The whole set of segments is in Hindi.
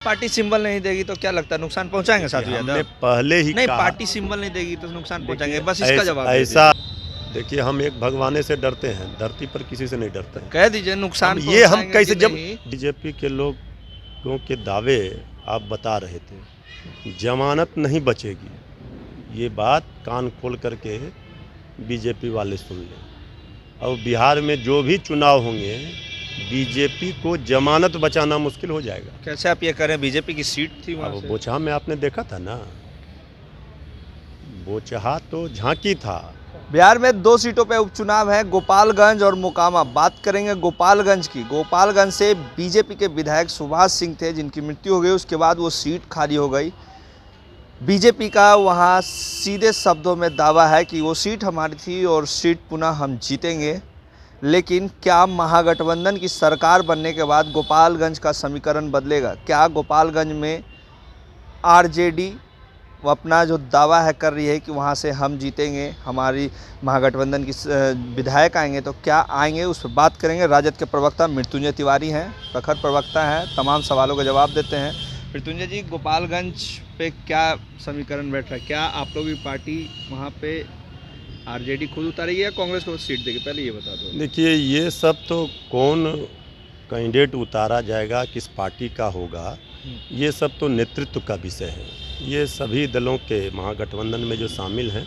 पार्टी सिंबल नहीं देगी तो क्या लगता है नुकसान पहुंचाएंगे साधु हमने यादव? पहले ही नहीं, कहा। पार्टी सिंबल नहीं देगी तो नुकसान पहुंचाएंगे, बस ऐस- इसका जवाब दे ऐसा देखिए, हम एक भगवाने से डरते हैं, धरती पर किसी से नहीं डरते हैं। कह दीजिए नुकसान ये हम पहुंचाएंगे कैसे कि जब नहीं? बीजेपी के लोगों के दावे आप बता रहे थे, जमानत नहीं बचेगी, ये बात कान खोल करके बीजेपी वाले सुन लें। और बिहार में जो भी चुनाव होंगे, बीजेपी को जमानत बचाना मुश्किल हो जाएगा। कैसे आप ये कह रहे हैं? बीजेपी की सीट थी वहां अब से। बोचहा में आपने देखा था ना, बोचहा तो झांकी था। बिहार में 2 सीटों पे उपचुनाव है, गोपालगंज और मोकामा। बात करेंगे गोपालगंज की। गोपालगंज से बीजेपी के विधायक सुभाष सिंह थे, जिनकी मृत्यु हो गई, उसके बाद वो सीट खाली हो गई। बीजेपी का वहाँ सीधे शब्दों में दावा है कि वो सीट हमारी थी और सीट पुनः हम जीतेंगे। लेकिन क्या महागठबंधन की सरकार बनने के बाद गोपालगंज का समीकरण बदलेगा? क्या गोपालगंज में आरजेडी वो अपना जो दावा है कर रही है कि वहाँ से हम जीतेंगे, हमारी महागठबंधन की विधायक आएंगे, तो क्या आएंगे, उस पर बात करेंगे। राजद के प्रवक्ता मृत्युंजय तिवारी हैं, प्रखर प्रवक्ता हैं, तमाम सवालों का जवाब देते हैं। मृत्युंजय जी, गोपालगंज पे क्या समीकरण बैठ रहा है? क्या आप लोगों की पार्टी वहाँ पे आरजेडी खुद उतारेगी या कांग्रेस को सीट देगी? पहले ये बता दो। देखिए, ये सब तो कौन कैंडिडेट उतारा जाएगा, किस पार्टी का होगा, ये सब तो नेतृत्व का विषय है। ये सभी दलों के, महागठबंधन में जो शामिल हैं,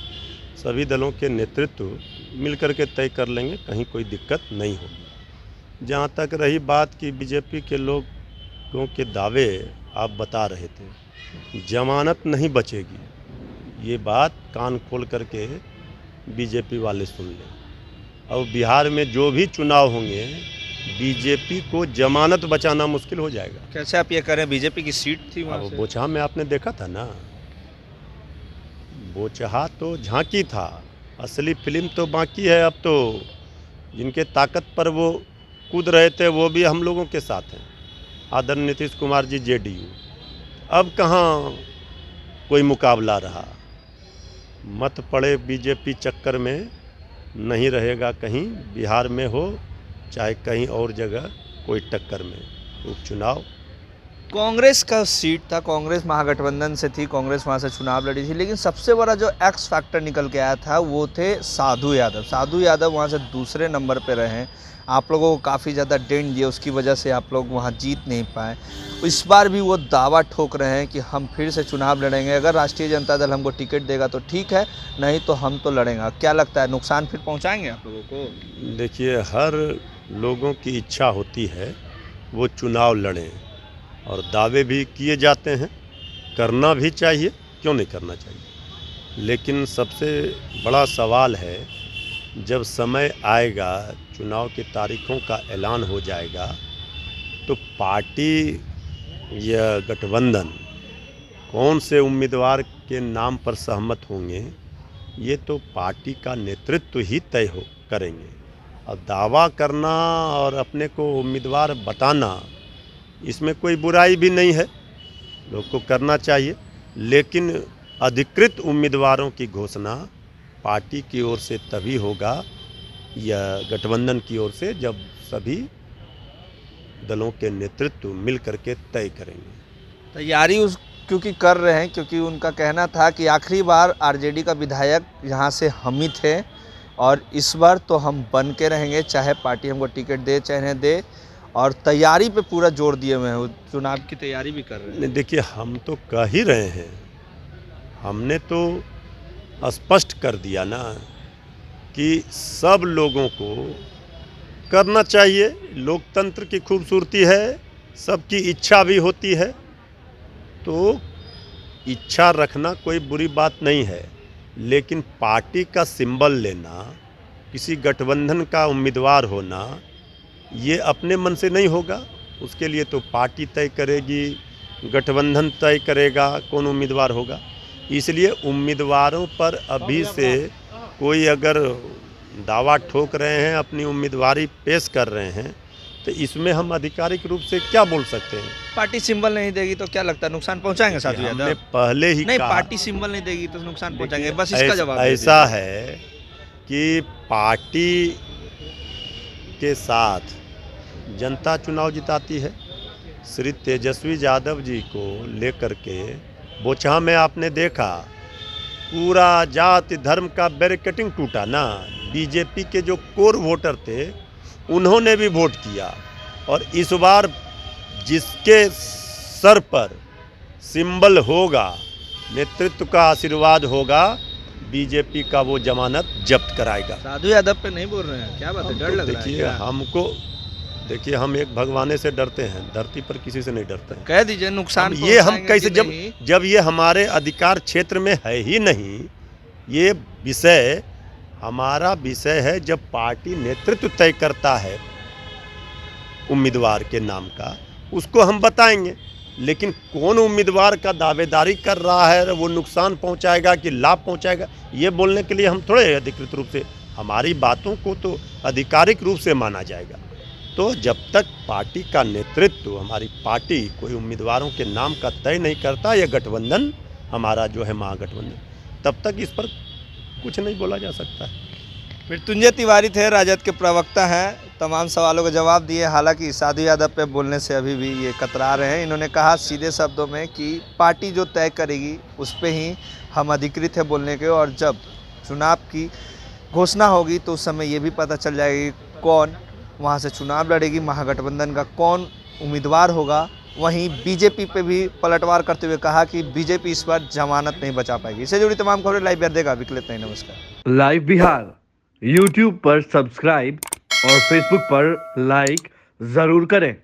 सभी दलों के नेतृत्व मिलकर के तय कर लेंगे, कहीं कोई दिक्कत नहीं होगी। जहाँ तक रही बात कि बीजेपी के लोगों के दावे आप बता रहे थे, जमानत नहीं बचेगी, ये बात कान खोल करके बीजेपी वाले सुन लें। और बिहार में जो भी चुनाव होंगे, बीजेपी को जमानत बचाना मुश्किल हो जाएगा। कैसे आप ये कह रहे हैं? बीजेपी की सीट थी वहाँ अब से। बोचहा में आपने देखा था ना, बोचहा तो झांकी था, असली फिल्म तो बाकी है। अब तो जिनके ताकत पर वो कूद रहे थे, वो भी हम लोगों के साथ हैं। आदरणीय नीतीश कुमार जी जेडीयू, अब कहाँ कोई मुकाबला रहा। मत पड़े बीजेपी चक्कर में, नहीं रहेगा कहीं बिहार में हो चाहे कहीं और जगह कोई टक्कर में उपचुनाव। कांग्रेस का सीट था, कांग्रेस महागठबंधन से थी, कांग्रेस वहाँ से चुनाव लड़ी थी, लेकिन सबसे बड़ा जो एक्स फैक्टर निकल के आया था वो थे साधु यादव। साधु यादव वहाँ से दूसरे नंबर पे रहे, आप लोगों को काफ़ी ज़्यादा डेंट दिए, उसकी वजह से आप लोग वहाँ जीत नहीं पाए। इस बार भी वो दावा ठोक रहे हैं कि हम फिर से चुनाव लड़ेंगे, अगर राष्ट्रीय जनता दल हमको टिकट देगा तो ठीक है, नहीं तो हम तो लड़ेंगे। क्या लगता है, नुकसान फिर पहुँचाएंगे आप लोगों को? देखिए, हर लोगों की इच्छा होती है वो चुनाव लड़ें, और दावे भी किए जाते हैं, करना भी चाहिए, क्यों नहीं करना चाहिए। लेकिन सबसे बड़ा सवाल है, जब समय आएगा, चुनाव की तारीखों का ऐलान हो जाएगा, तो पार्टी या गठबंधन कौन से उम्मीदवार के नाम पर सहमत होंगे, ये तो पार्टी का नेतृत्व ही तय करेंगे। और दावा करना और अपने को उम्मीदवार बताना, इसमें कोई बुराई भी नहीं है, लोग को करना चाहिए। लेकिन अधिकृत उम्मीदवारों की घोषणा पार्टी की ओर से तभी होगा या गठबंधन की ओर से, जब सभी दलों के नेतृत्व मिल करके तय करेंगे। तैयारी उस क्योंकि कर रहे हैं, क्योंकि उनका कहना था कि आखिरी बार आरजेडी का विधायक यहाँ से हम ही थे और इस बार तो हम बन के रहेंगे, चाहे पार्टी हमको टिकट दे चाहे नहीं दे। और तैयारी पे पूरा जोर दिए हुए हैं, चुनाव की तैयारी भी कर रहे हैं। देखिए, हम तो कह ही रहे हैं, हमने तो स्पष्ट कर दिया ना कि सब लोगों को करना चाहिए। लोकतंत्र की खूबसूरती है, सबकी इच्छा भी होती है, तो इच्छा रखना कोई बुरी बात नहीं है। लेकिन पार्टी का सिंबल लेना, किसी गठबंधन का उम्मीदवार होना, ये अपने मन से नहीं होगा। उसके लिए तो पार्टी तय करेगी, गठबंधन तय करेगा कौन उम्मीदवार होगा। इसलिए उम्मीदवारों पर अभी से कोई अगर दावा ठोक रहे हैं, अपनी उम्मीदवारी पेश कर रहे हैं, तो इसमें हम आधिकारिक रूप से क्या बोल सकते हैं? पार्टी सिंबल नहीं देगी तो क्या लगता है, नुकसान पहुंचाएंगे साधु यादव? हमने पहले ही नहीं, कहा, पार्टी सिंबल नहीं देगी तो नुकसान पहुंचाएंगे, बस इसका जवाब दे ऐसा दीजिए। है कि पार्टी के साथ जनता चुनाव जिताती है, श्री तेजस्वी यादव जी को लेकर के बोचहा में आपने देखा पूरा जाति धर्म का बैरिकेटिंग टूटा ना। बीजेपी के जो कोर वोटर थे उन्होंने भी वोट किया, और इस बार जिसके सर पर सिंबल होगा, नेतृत्व का आशीर्वाद होगा, बीजेपी का वो जमानत जब्त कराएगा। साधु यादव पे नहीं बोल रहे हैं, क्या बात है, डर लग रहा है देखिए क्या? हमको, देखिए हम एक भगवाने से डरते हैं, धरती पर किसी से नहीं डरते हैं। कह दीजिए नुकसान ये हम पहुंचाएंगे कैसे, कि नहीं? जब ये हमारे अधिकार क्षेत्र में है ही नहीं, ये विषय हमारा विषय है। जब पार्टी नेतृत्व तय करता है उम्मीदवार के नाम का, उसको हम बताएंगे, लेकिन कौन उम्मीदवार का दावेदारी कर रहा है, वो नुकसान पहुंचाएगा कि लाभ पहुंचाएगा, ये बोलने के लिए हम थोड़े अधिकृत रूप से, हमारी बातों को तो आधिकारिक रूप से माना जाएगा। तो जब तक पार्टी का नेतृत्व, हमारी पार्टी कोई उम्मीदवारों के नाम का तय नहीं करता, या गठबंधन हमारा जो है महागठबंधन, तब तक इस पर कुछ नहीं बोला जा सकता है। मृत्युंजय तिवारी थे, राजद के प्रवक्ता हैं, तमाम सवालों का जवाब दिए। हालांकि साधु यादव पे बोलने से अभी भी ये कतरा रहे हैं। इन्होंने कहा सीधे शब्दों में कि पार्टी जो तय करेगी उस पे ही हम अधिकृत है बोलने के, और जब चुनाव की घोषणा होगी तो उस समय ये भी पता चल जाएगी कौन वहाँ से चुनाव लड़ेगी, महागठबंधन का कौन उम्मीदवार होगा। वहीं बीजेपी पे भी पलटवार करते हुए कहा कि बीजेपी इस बार जमानत नहीं बचा पाएगी। इससे जुड़ी तमाम खबरें लाइव बिहार देगा। विकलित नहीं, नमस्कार। लाइव बिहार यूट्यूब पर सब्सक्राइब और फेसबुक पर लाइक जरूर करें।